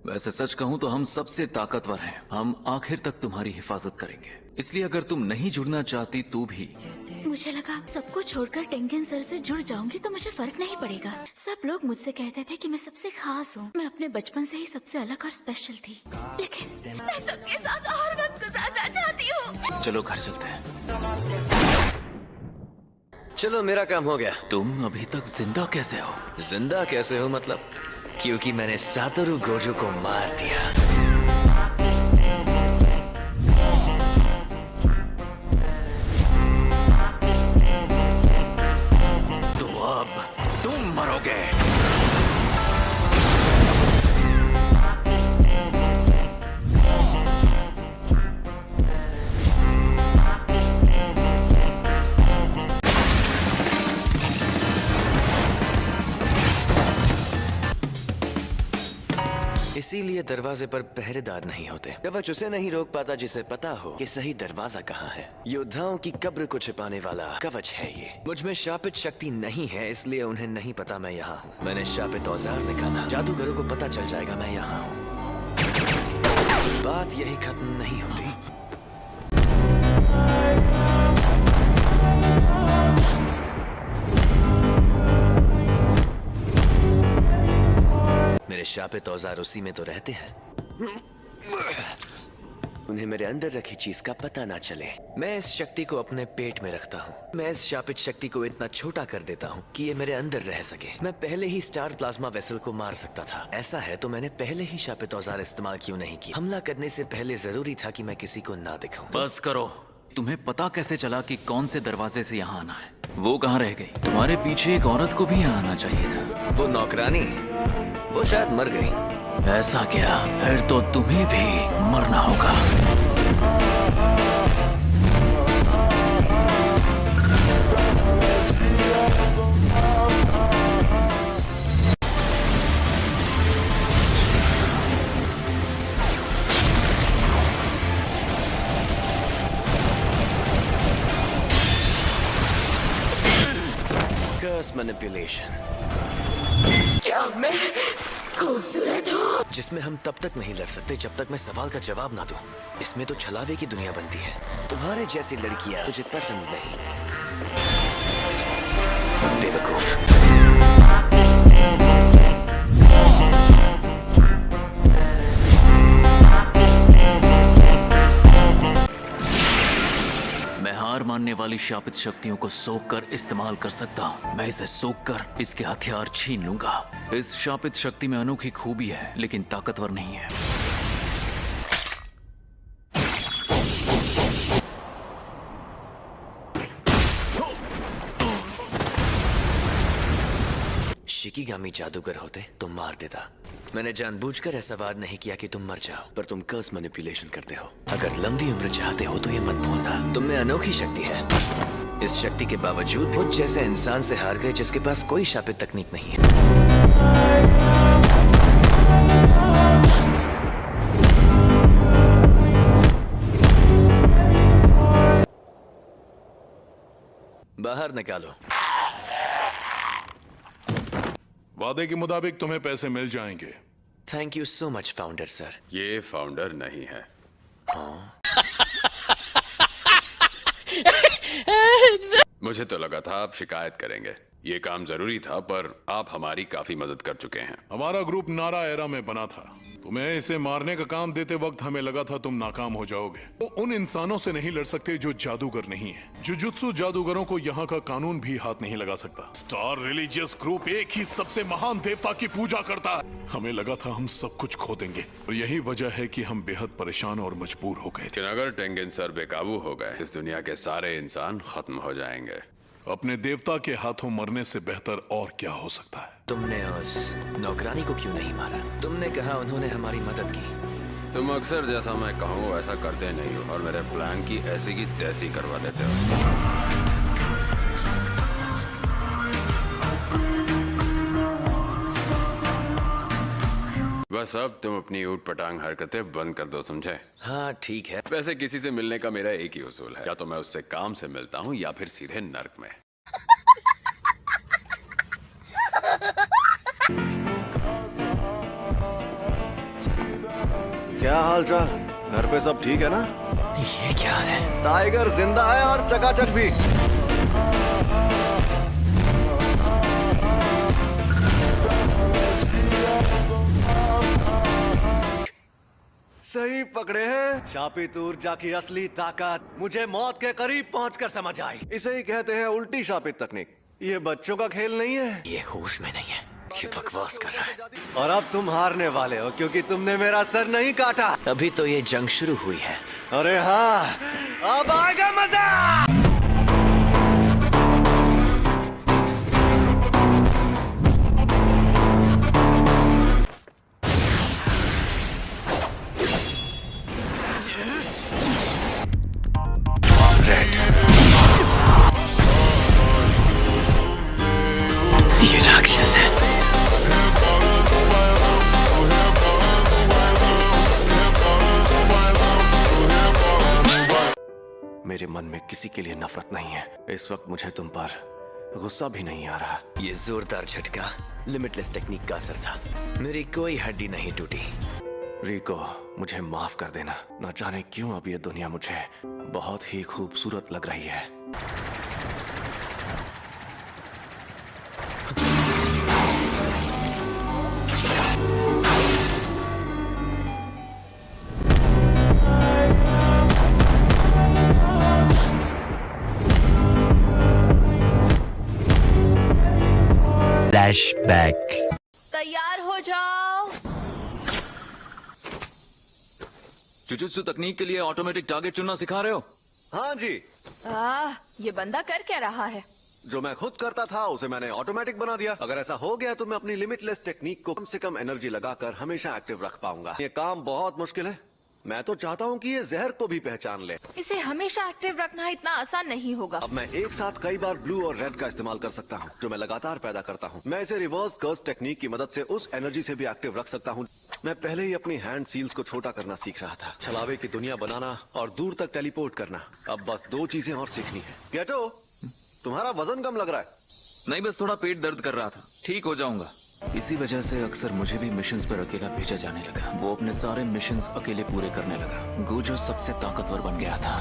वैसे सच कहूं तो हम सबसे ताकतवर हैं। हम आखिर तक तुम्हारी हिफाजत करेंगे। इसलिए अगर तुम नहीं जुड़ना चाहती तो भी। मुझे लगा सबको छोड़कर टेंगन सर से जुड़ जाऊंगी तो मुझे फर्क नहीं पड़ेगा। सब लोग मुझसे कहते थे कि मैं सबसे खास हूँ। मैं अपने बचपन से ही सबसे अलग और स्पेशल थी, लेकिन मैं सबके साथ और वक्त गुजारना चाहती हूँ। चलो घर चलते हैं। चलो मेरा काम हो गया। तुम अभी तक जिंदा कैसे हो? जिंदा कैसे हो मतलब? क्योंकि मैंने सातोरु गोजो को मार दिया। तो अब तुम मरोगे। इसीलिए दरवाजे पर पहरेदार नहीं होते। कवच उसे नहीं रोक पाता जिसे पता हो कि सही दरवाजा कहाँ है। योद्धाओं की कब्र को छिपाने वाला कवच है ये। मुझ में शापित शक्ति नहीं है, इसलिए उन्हें नहीं पता मैं यहाँ हूँ। मैंने शापित औजार निकाला। जादूगरों को पता चल जाएगा मैं यहाँ हूँ। बात यही खत्म नहीं होती। मेरे शापित औजार उसी में तो रहते हैं। उन्हें मेरे अंदर रखी चीज का पता ना चले। मैं इस शक्ति को अपने पेट में रखता हूँ। मैं इस शापित शक्ति को इतना छोटा कर देता हूँ कि ये मेरे अंदर रह सके। मैं पहले ही स्टार प्लाज्मा वेसल को मार सकता था। ऐसा है तो मैंने पहले ही शापित औजार इस्तेमाल क्यों नहीं किया? हमला करने से पहले जरूरी था कि मैं किसी को ना दिखाऊं। बस करो। तुम्हें पता कैसे चला कि कौन से दरवाजे से यहाँ आना है? वो कहाँ रह गई? तुम्हारे पीछे एक औरत को भी यहाँ आना चाहिए था। वो नौकरानी, वो शायद मर गई। ऐसा क्या? फिर तो तुम्हें भी मरना होगा। कर्स मैनिपुलेशन। क्या मैं खूबसूरत हूँ? जिसमें हम तब तक नहीं लड़ सकते जब तक मैं सवाल का जवाब ना दूं। इसमें तो छलावे की दुनिया बनती है। तुम्हारे जैसी लड़कियां मुझे पसंद नहीं। बेवकूफ। मैं हार मानने वाली शापित शक्तियों को सोख कर इस्तेमाल कर सकता हूँ। मैं इसे सोख कर इसके हथियार छीन लूंगा। इस शापित शक्ति में अनोखी खूबी है, लेकिन ताकतवर नहीं है। शिकिगामी जादूगर होते तो मार देता। मैंने जानबूझकर ऐसा वार नहीं किया कि तुम मर जाओ, पर तुम कर्स मैनिपुलेशन करते हो। अगर लंबी उम्र चाहते हो तो ये मत भूलना। तुम में अनोखी शक्ति है। इस शक्ति के बावजूद मुझ जैसे इंसान से हार गए जिसके पास कोई शापित तकनीक नहीं है। बाहर निकालो। वादे के मुताबिक तुम्हें पैसे मिल जाएंगे। Thank you so much founder sir. ये फाउंडर नहीं है। मुझे तो लगा था आप शिकायत करेंगे। ये काम जरूरी था, पर आप हमारी काफी मदद कर चुके हैं। हमारा ग्रुप नारा एरा में बना था। तुम्हें इसे मारने का काम देते वक्त हमें लगा था तुम नाकाम हो जाओगे। वो उन इंसानों से नहीं लड़ सकते जो जादूगर नहीं है। जुजुत्सु जादूगरों को यहाँ का कानून भी हाथ नहीं लगा सकता। स्टार रिलीजियस ग्रुप एक ही सबसे महान देवता की पूजा करता है। हमें लगा था हम सब कुछ खो देंगे, और यही वजह है कि हम बेहद परेशान और मजबूर हो गए थे। लेकिन अगर टेंगन सर बेकाबू हो गए, इस दुनिया के सारे इंसान खत्म हो जाएंगे। अपने देवता के हाथों मरने से बेहतर और क्या हो सकता है? तुमने उस नौकरानी को क्यों नहीं मारा? तुमने कहा उन्होंने हमारी मदद की। तुम अक्सर जैसा मैं कहूँ वैसा करते नहीं हो, और मेरे प्लान की ऐसी की तैसी करवा देते हो। बस अब तुम अपनी ऊट पटांग हरकतें बंद कर दो, समझे? हाँ ठीक है। वैसे किसी से मिलने का मेरा एक ही उसूल है, या तो मैं उससे काम से मिलता हूँ या फिर सीधे नर्क में। क्या हाल चाल? घर पे सब ठीक है ना? ये क्या है? टाइगर जिंदा है और चकाचक भी। सही पकड़े हैं। शापित ऊर्जा की असली ताकत मुझे मौत के करीब पहुंचकर समझ आई। इसे ही कहते हैं उल्टी शापित तकनीक। ये बच्चों का खेल नहीं है। ये होश में नहीं है, ये बकवास कर रहा है। और अब तुम हारने वाले हो क्योंकि तुमने मेरा सर नहीं काटा। अभी तो ये जंग शुरू हुई है। अरे हाँ, अब आएगा मजा। ये राक्षस है। मेरे मन में किसी के लिए नफरत नहीं है। इस वक्त मुझे तुम पर गुस्सा भी नहीं आ रहा। ये जोरदार झटका लिमिटलेस टेक्निक का असर था। मेरी कोई हड्डी नहीं टूटी। रिको, मुझे माफ कर देना। न जाने क्यों अब ये दुनिया मुझे बहुत ही खूबसूरत लग रही है। फ्लैशबैक। तैयार हो जाओ। जुजुत्सु तकनीक के लिए ऑटोमेटिक टारगेट चुनना सिखा रहे हो? हाँ जी, ये बंदा कर क्या रहा है? जो मैं खुद करता था उसे मैंने ऑटोमेटिक बना दिया। अगर ऐसा हो गया तो मैं अपनी लिमिटलेस टेक्निक को कम से कम एनर्जी लगाकर हमेशा एक्टिव रख पाऊंगा। ये काम बहुत मुश्किल है। मैं तो चाहता हूँ कि ये जहर को भी पहचान ले। इसे हमेशा एक्टिव रखना इतना आसान नहीं होगा। अब मैं एक साथ कई बार ब्लू और रेड का इस्तेमाल कर सकता हूँ, जो मैं लगातार पैदा करता हूँ। मैं इसे रिवर्स कर्स टेक्निक की मदद से उस एनर्जी से भी एक्टिव रख सकता हूँ। मैं पहले ही अपनी हैंड सील्स को छोटा करना सीख रहा था, छलावे की दुनिया बनाना और दूर तक टेलीपोर्ट करना। अब बस 2 चीजें और सीखनी है। गेटो, तुम्हारा वजन कम लग रहा है। नहीं, बस थोड़ा पेट दर्द कर रहा था। ठीक हो जाऊंगा। इसी वजह से अक्सर मुझे भी मिशंस पर अकेला भेजा जाने लगा। वो अपने सारे मिशंस अकेले पूरे करने लगा। गोजो सबसे ताकतवर बन गया था।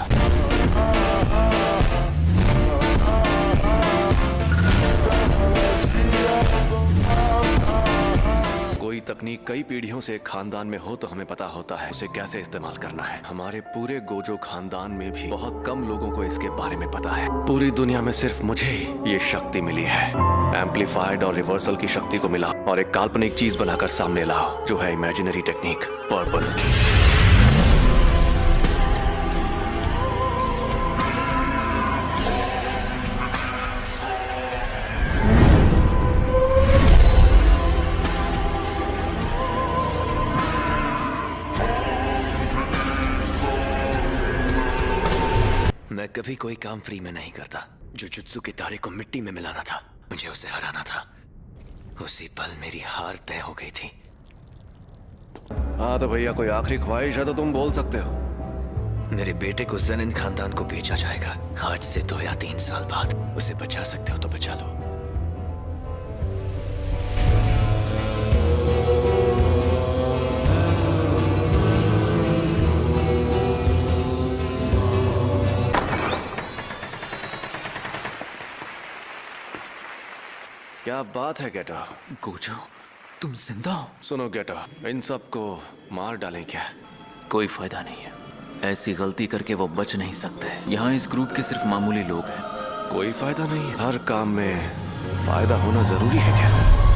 कोई तकनीक कई पीढ़ियों से एक खानदान में हो तो हमें पता होता है उसे कैसे इस्तेमाल करना है। हमारे पूरे गोजो खानदान में भी बहुत कम लोगों को इसके बारे में पता है। पूरी दुनिया में सिर्फ मुझे ही ये शक्ति मिली है। एम्पलीफाइड और रिवर्सल की शक्ति को मिला और एक काल्पनिक चीज बनाकर सामने लाओ, जो है इमेजिनरी टेक्निक पर्पल। मैं कभी कोई काम फ्री में नहीं करता। जुजुत्सु के तारे को मिट्टी में मिलाना था, मुझे उसे हराना था। उसी पल मेरी हार तय हो गई थी। हाँ तो भैया, कोई आखिरी ख्वाहिश है तो तुम बोल सकते हो। मेरे बेटे को जनिन खानदान को बेचा जाएगा। आज से 2 या 3 साल बाद। उसे बचा सकते हो तो बचा लो। क्या बात है गेटो। गोजो, तुम जिंदा हो? सुनो गेटो, इन सबको मार डालें क्या? कोई फायदा नहीं है। ऐसी गलती करके वो बच नहीं सकते। यहाँ इस ग्रुप के सिर्फ मामूली लोग हैं। कोई फायदा नहीं है। हर काम में फायदा होना जरूरी है क्या?